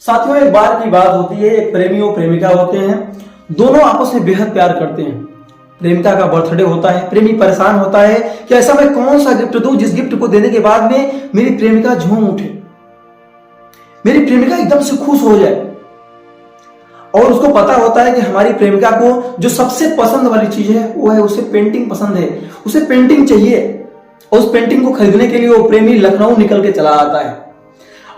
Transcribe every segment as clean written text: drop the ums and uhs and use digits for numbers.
साथियों, एक बार की बात होती है, एक प्रेमी और प्रेमिका होते हैं, दोनों आपस में बेहद प्यार करते हैं। प्रेमिका का बर्थडे होता है, प्रेमी परेशान होता है कि ऐसा मैं कौन सा गिफ्ट दूं जिस गिफ्ट को देने के बाद में मेरी प्रेमिका झूम उठे, मेरी प्रेमिका एकदम से खुश हो जाए। और उसको पता होता है कि हमारी प्रेमिका को जो सबसे पसंद वाली चीज है वो है, उसे पेंटिंग पसंद है, उसे पेंटिंग चाहिए। और उस पेंटिंग को खरीदने के लिए वो प्रेमी लखनऊ निकल के चला आता है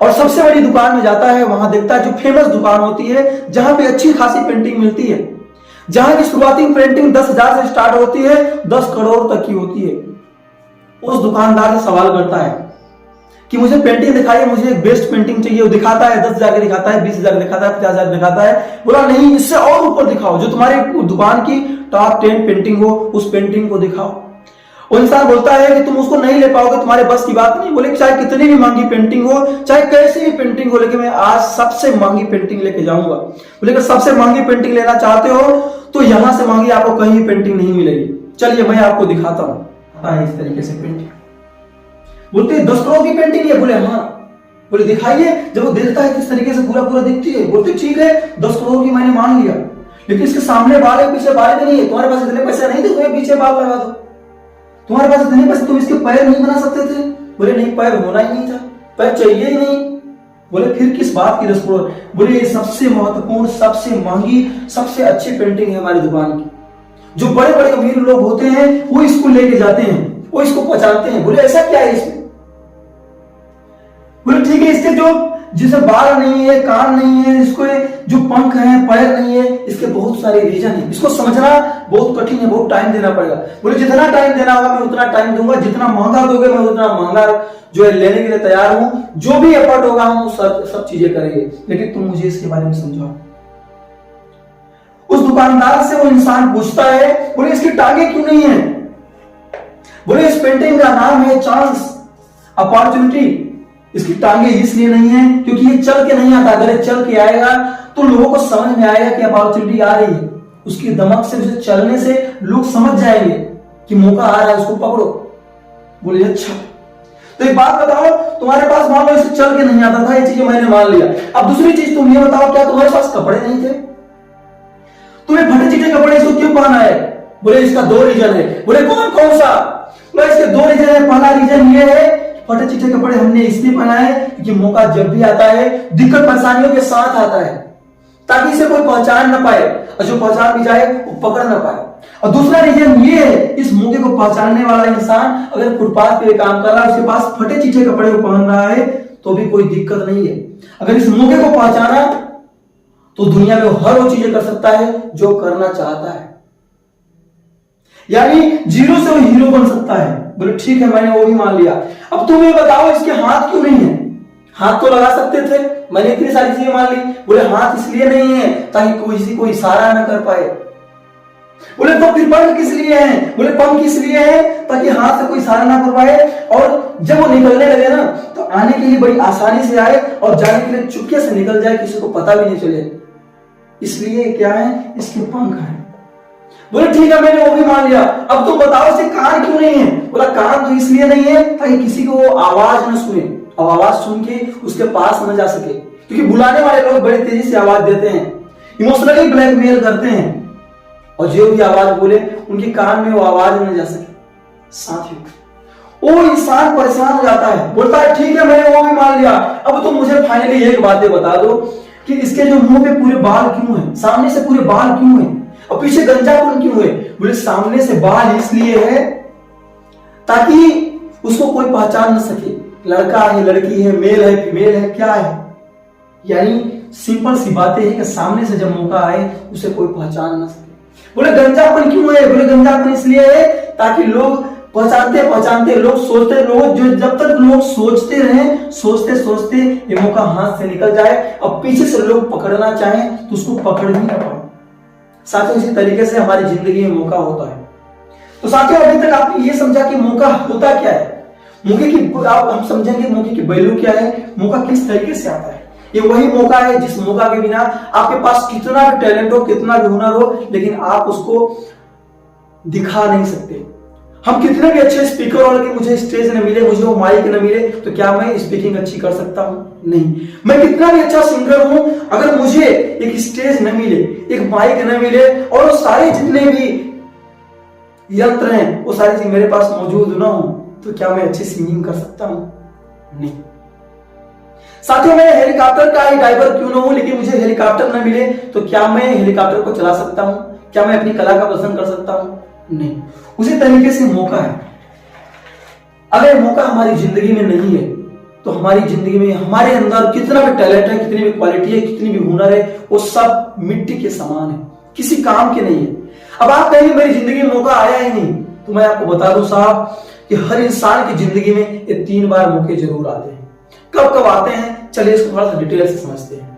और सबसे बड़ी दुकान में जाता है। वहां देखता है जो फेमस दुकान होती है, जहां पे अच्छी खासी पेंटिंग मिलती है, जहां की शुरुआती पेंटिंग 10,000 से स्टार्ट होती है, 10 करोड़ तक की होती है। उस दुकानदार से सवाल करता है कि मुझे पेंटिंग दिखाइए, मुझे एक बेस्ट पेंटिंग चाहिए। वो दिखाता है, 10,000 की दिखाता है, 20,000 दिखाता है, 50,000 दिखाता है। बोला नहीं, इससे और ऊपर दिखाओ, जो तुम्हारी दुकान की टॉप 10 पेंटिंग हो, उस पेंटिंग को दिखाओ। वो इंसान बोलता है कि तुम उसको नहीं ले पाओगे, तुम्हारे बस की बात नहीं। बोले चाहे कितनी भी महंगी पेंटिंग हो, चाहे कैसी भी पेंटिंग हो, लेकिन मैं आज सबसे महंगी पेंटिंग लेके जाऊंगा। बोले कि सबसे महंगी पेंटिंग लेना चाहते हो तो यहां से महंगी आपको कहीं पेंटिंग नहीं मिलेगी, चलिए मैं आपको दिखाता हूं। इस तरीके से पेंटिंग बोलते 10 करोड़ की पेंटिंग है। बोले हाँ। बोले दिखाइए। जब वो देखता है किस तरीके से पूरा दिखती है, बोलते ठीक है 10 करोड़ की मैंने मान लिया, लेकिन इसके सामने बाल है, पीछे बाल भी नहीं है। तुम्हारे पास इतने पैसे नहीं थे, तुम्हें पीछे बाल लगा दो। तुम्हारे पास इतने पैसे, तुम इसके पैर नहीं बना सकते थे? बोले नहीं, पैर होना ही नहीं था, पैर चाहिए ही नहीं। बोले फिर किस बात की 10 करोड़? बोले ये सबसे महत्वपूर्ण, सबसे महंगी, सबसे अच्छी पेंटिंग है हमारी दुकान की। जो बड़े बड़े अमीर लोग होते हैं वो इसको लेके जाते हैं, वो इसको पहचानते हैं। बोले ऐसा क्या है इसमें? बोले ठीक है, इसके जो जिसे बाल नहीं है, कान नहीं है, इसको जो पंख है, पैर नहीं है, इसके बहुत सारे रीजन है। इसको समझना बहुत कठिन है, बहुत टाइम देना पड़ेगा। बोले जितना टाइम देना होगा मैं उतना टाइम दूंगा, जितना महंगा दोगे मैं उतना महंगा जो है लेने के लिए तैयार हूं। जो भी एफर्ट होगा हम सब चीजें करेंगे, लेकिन तुम मुझे इसके बारे में समझाओ। उस दुकानदार से वो इंसान पूछता है, बोले इसकी टांगे क्यों नहीं है? बोले इस पेंटिंग का नाम है चांस, अपॉर्चुनिटी। इसकी टांगे इसलिए नहीं है क्योंकि ये चल के नहीं आता। अगर ये चल के आएगा तो लोगों को समझ में आएगा कि अपॉर्चुनिटी आ रही है। उसकी दमक से, उसे चलने से लोग समझ जाएंगे कि मौका आ रहा है, उसको पकड़ो। बोले अच्छा, तो एक बात बताओ, तुम्हारे पास मान लो इसे चल के नहीं आता था, ये चीज मैंने मान लिया। अब दूसरी चीज तुम ये बताओ, क्या तुम्हारे पास कपड़े नहीं थे? तुम्हें फटे चिटे कपड़े इसको क्यों पहना है? बोले इसका 2 रीजन है। बोले कौन सा? बोले इसके 2 रीजन है। पहला रीजन ये है, फटे चिटे कपड़े हमने इसलिए पहना है कि मौका जब भी आता है दिक्कत परेशानियों के साथ आता है, ताकि इसे कोई पहचान ना पाए, और जो पहचान भी जाए वो पकड़ ना पाए। और दूसरा रीजन ये है, इस मौके को पहचानने वाला इंसान अगर फुटपाथ पे काम कर रहा है, उसके पास फटे चिटे कपड़े को पहन रहा है तो भी कोई दिक्कत नहीं है। अगर इस मौके को पहचाना तो दुनिया में हर वो चीजें कर सकता है जो करना चाहता है, यानी जीरो से वो हीरो बन सकता है। बोले ठीक है, मैंने वो भी मान लिया। अब तुम ये बताओ, इसके हाथ क्यों नहीं है? हाथ तो लगा सकते थे, मैंने इतनी सारी चीजें मान ली। बोले हाथ इसलिए नहीं है ताकि किसी को इशारा न कर पाए। बोले तो फिर पंख किस लिए है? बोले पंख इसलिए है ताकि हाथ से कोई इशारा ना कर पाए, और जब वो निकलने लगे ना तो आने के लिए बड़ी आसानी से आए और जाने के लिए चुपके से निकल जाए, किसी को पता भी नहीं चले। इसलिए क्या है, इसके पंख है। बोले ठीक है, मैंने वो भी मान लिया। अब तो बताओ इसे कान क्यों नहीं है? बोला कान तो इसलिए नहीं है ताकि किसी को वो आवाज न सुने, और आवाज सुन के उसके पास न जा सके, क्योंकि बुलाने वाले लोग बड़ी तेजी से आवाज देते हैं, इमोशनली ब्लैकमेल करते हैं, और जो भी आवाज बोले उनके कान में वो आवाज न जा सके। साथियों, वो इंसान परेशान हो जाता है, बोलता है ठीक है, मैंने वो भी मान लिया। अब तो मुझे फाइनली एक बात बता दो कि इसके जो मुंह पे पूरे बाल क्यों है, सामने से पूरे बाल क्यों है, और पीछे गंजापन क्यों है? बोले सामने से बाल इसलिए है ताकि उसको कोई पहचान न सके, लड़का है, लड़की है, मेल है, फीमेल है, क्या है। यानी सिंपल सी बातें हैं कि सामने से जब मौका आए उसे कोई पहचान न सके। बोले गंजापन क्यों है? बोले गंजापन इसलिए है ताकि लोग पहचानते लोग सोचते, लोग जो जब तक लोग सोचते रहे, सोचते सोचते ये मौका हाथ से निकल जाए, और पीछे से लोग पकड़ना चाहें तो उसको पकड़ भी ना पाए। साथियों, इसी तरीके से हमारी जिंदगी में मौका होता है। तो साथियों, अभी तक आपने ये समझा कि मौका होता क्या है, मौके की हम समझेंगे मौके की वैल्यू क्या है, मौका किस तरीके से आता है। ये वही मौका है जिस मौका के बिना आपके पास कितना भी टैलेंट हो, कितना भी हुनर हो, लेकिन आप उसको दिखा नहीं सकते। हम कितने भी अच्छे स्पीकर हो, लेकिन मुझे स्टेज न मिले, मुझे वो माइक न मिले, तो क्या मैं स्पीकिंग अच्छी कर सकता हूं? नहीं। मैं कितना भी अच्छा सिंगर हूं, अगर मुझे एक स्टेज न मिले, एक माइक न मिले, और वो सारे जितने भी यंत्र हैं वो सारी चीज मेरे पास मौजूद ना हो, तो क्या मैं अच्छी सिंगिंग कर सकता हूं? नहीं। साथियों, मैं हेलीकॉप्टर का ही ड्राइवर क्यों ना हूं, लेकिन मुझे हेलीकॉप्टर न मिले, तो क्या मैं हेलीकॉप्टर को चला सकता हूं? क्या मैं अपनी कला का प्रदर्शन कर सकता हूं? नहीं। उसी तरीके से मौका है, अगर मौका हमारी जिंदगी में नहीं है, तो हमारी जिंदगी में हमारे अंदर कितना भी टैलेंट है, कितनी भी क्वालिटी है, कितनी भी हुनर है, वो सब मिट्टी के समान है, किसी काम के नहीं है। अब आप कहेंगे मेरी जिंदगी में मौका आया ही नहीं, तो मैं आपको बता दूं साहब कि हर इंसान की जिंदगी में ये 3 बार मौके जरूर आते हैं। कब कब आते हैं, चलिए इसको थोड़ा सा डिटेल से समझते हैं।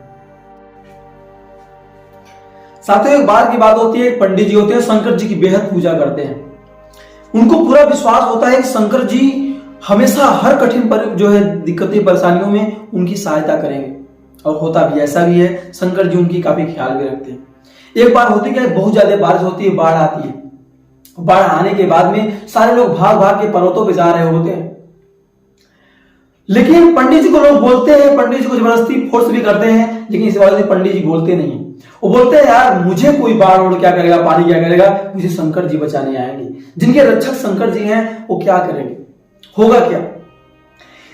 साथियों, एक बार की बात होती है, पंडित जी होते हैं, शंकर जी की बेहद पूजा करते हैं। उनको पूरा विश्वास होता है कि शंकर जी हमेशा हर कठिन पर जो है दिक्कतें परेशानियों में उनकी सहायता करेंगे, और होता भी ऐसा भी है। शंकर जी उनकी काफी ख्याल भी रखते हैं। एक बार होती क्या है, बहुत ज्यादा बारिश होती है, बाढ़ आती है। बाढ़ आने के बाद में सारे लोग भाग भाग के पर्वतों पे जा रहे होते हैं, लेकिन पंडित जी को लोग बोलते हैं, पंडित जी को जबरदस्ती फोर्स भी करते हैं, लेकिन इस वजह से पंडित जी बोलते नहीं है। वो बोलते हैं यार मुझे कोई बाढ़ उड़ क्या करेगा, पानी क्या करेगा, मुझे शंकर जी बचाने आएंगे। जिनके रक्षक शंकर जी हैं वो क्या करेंगे, होगा क्या।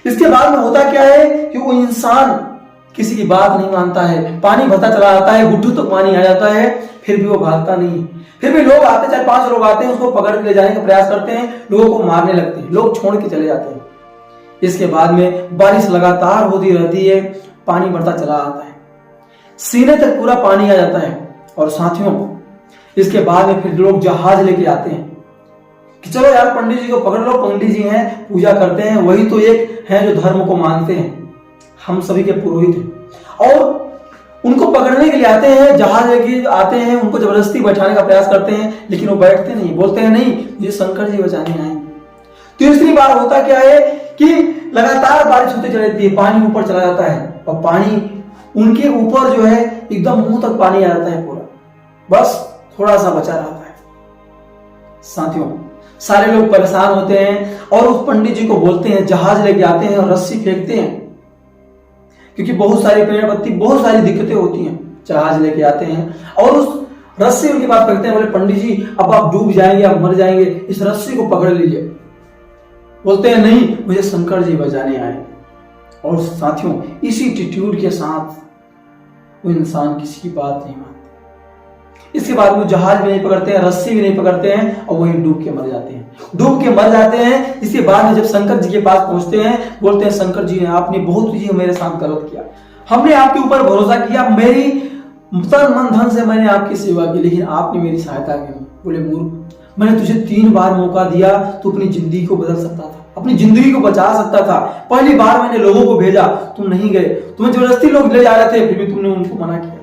इसके बाद में होता क्या है कि वो इंसान किसी की बात नहीं मानता है, पानी भरता चला जाता है, घुटने तक पानी आ जाता है, फिर भी वो भागता नहीं। फिर भी लोग आते, 4-5 लोग आते हैं, उसको पकड़ के ले जाने का प्रयास करते हैं, लोगों को मारने लगते हैं, लोग छोड़ के चले जाते हैं। इसके बाद में बारिश लगातार होती रहती है, पानी बढ़ता चला आता है, सीने तक पूरा पानी आ जाता है। और साथियों, इसके बाद में फिर लोग जहाज लेके आते हैं कि चलो यार पंडित जी को पकड़ लो, पंडित जी हैं, पूजा करते हैं, वही तो एक हैं जो धर्म को मानते हैं, हम सभी के पुरोहित हैं। और उनको पकड़ने के लिए आते हैं, जहाज लेके आते हैं, उनको जबरदस्ती बैठाने का प्रयास करते हैं, लेकिन वो बैठते नहीं, बोलते हैं नहीं मुझे शंकर जी बचाने आएंगे। तीसरी बार होता क्या है कि लगातार बारिश होती चली जाती है, पानी ऊपर चला जाता है, और पानी उनके ऊपर जो है एकदम मुंह तक पानी आ जाता है पूरा, बस थोड़ा सा बचा रहता है। साथियों, सारे लोग परेशान होते हैं और उस पंडित जी को बोलते हैं, जहाज लेके आते हैं और रस्सी फेंकते हैं, क्योंकि बहुत सारी पेड़ पत्ती, बहुत सारी दिक्कतें होती हैं। जहाज लेके आते हैं और उस रस्सी उनके पास फेंकते हैं, बोले पंडित जी अब आप डूब जाएंगे, आप मर जाएंगे, इस रस्सी को पकड़ लीजिए। बोलते हैं नहीं मुझे शंकर जी बचाने आए। और साथियों, इसी एटीट्यूड के साथ वो इंसान किसी की बात नहीं मानते। इसके बाद वो जहाज भी नहीं पकड़ते हैं, रस्सी भी नहीं पकड़ते हैं, और वहीं डूब के मर जाते हैं, डूब के मर जाते हैं। इसके बाद में जब शंकर जी के पास पहुंचते हैं, बोलते हैं शंकर जी आपने बहुत चीजें मेरे साथ गलत किया, हमने आपके ऊपर भरोसा किया, मेरी तन मन धन से मैंने आपकी सेवा की, लेकिन आपने मेरी सहायता की नहीं। बोले मूर्ख, मैंने तुझे 3 बार मौका दिया, तू अपनी जिंदगी को बदल सकता था, अपनी जिंदगी को बचा सकता था। पहली बार मैंने लोगों को भेजा, तुम नहीं गए, तुम्हें जबरदस्ती लोग ले जा रहे थे, फिर भी तुमने उनको मना किया।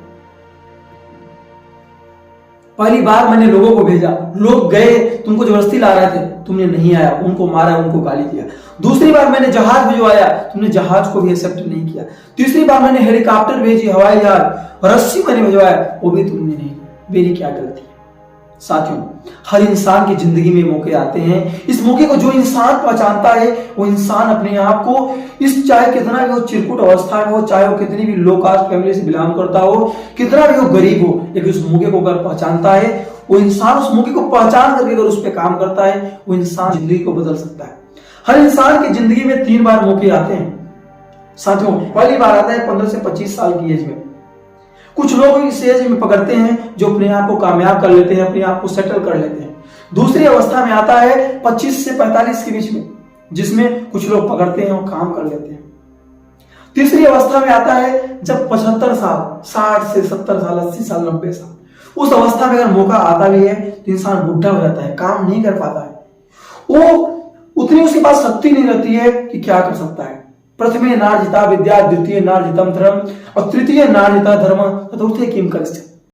पहली बार मैंने लोगों को भेजा, लोग गए, तुमको जबरदस्ती ला रहे थे, तुमने नहीं आया, उनको मारा, उनको गाली दिया। दूसरी बार मैंने जहाज भिजवाया, तुमने जहाज को भी एक्सेप्ट नहीं किया। तीसरी बार मैंने हेलीकॉप्टर भेजी, हवाई जहाज, रस्सी मैंने भिजवाया, वो भी तुमने नहीं। मेरी क्या गलती है। साथियों, हर इंसान की जिंदगी में मौके आते हैं। इस मौके को जो इंसान पहचानता है, वो इंसान अपने आप को, इस चाहे कितना भी वो चिरकुट अवस्था में हो, चाहे वो कितनी भी लो कास्ट फैमिली से बिलोंग करता हो, कितना भी वो गरीब हो, लेकिन उस मौके को अगर पहचानता है, वो इंसान उस मौके को पहचान करके अगर उस पर काम करता है, वो इंसान जिंदगी को बदल सकता है। हर इंसान की जिंदगी में 3 बार मौके आते हैं। साथियों, पहली बार आता है 15 से 25 साल की एज में। कुछ लोग इस एज में पकड़ते हैं जो अपने आप को कामयाब कर लेते हैं, अपने आप को सेटल कर लेते हैं। दूसरी अवस्था में आता है 25 से 45 के बीच में, जिसमें कुछ लोग पकड़ते हैं और काम कर लेते हैं। तीसरी अवस्था में आता है जब 75 साल, 60 से 70 साल, 80 साल, 90 साल, उस अवस्था में अगर मौका आता भी है तो इंसान बुढ़ा हो जाता है, काम नहीं कर पाता है, वो उतनी उसके पास शक्ति नहीं रहती है कि क्या कर सकता है। प्रथमे नार्जिता विद्या, द्वितीय नार्जितम धर्म, और तृतीय नार्जिता धर्म, चतुर्थी किम करिष्यति।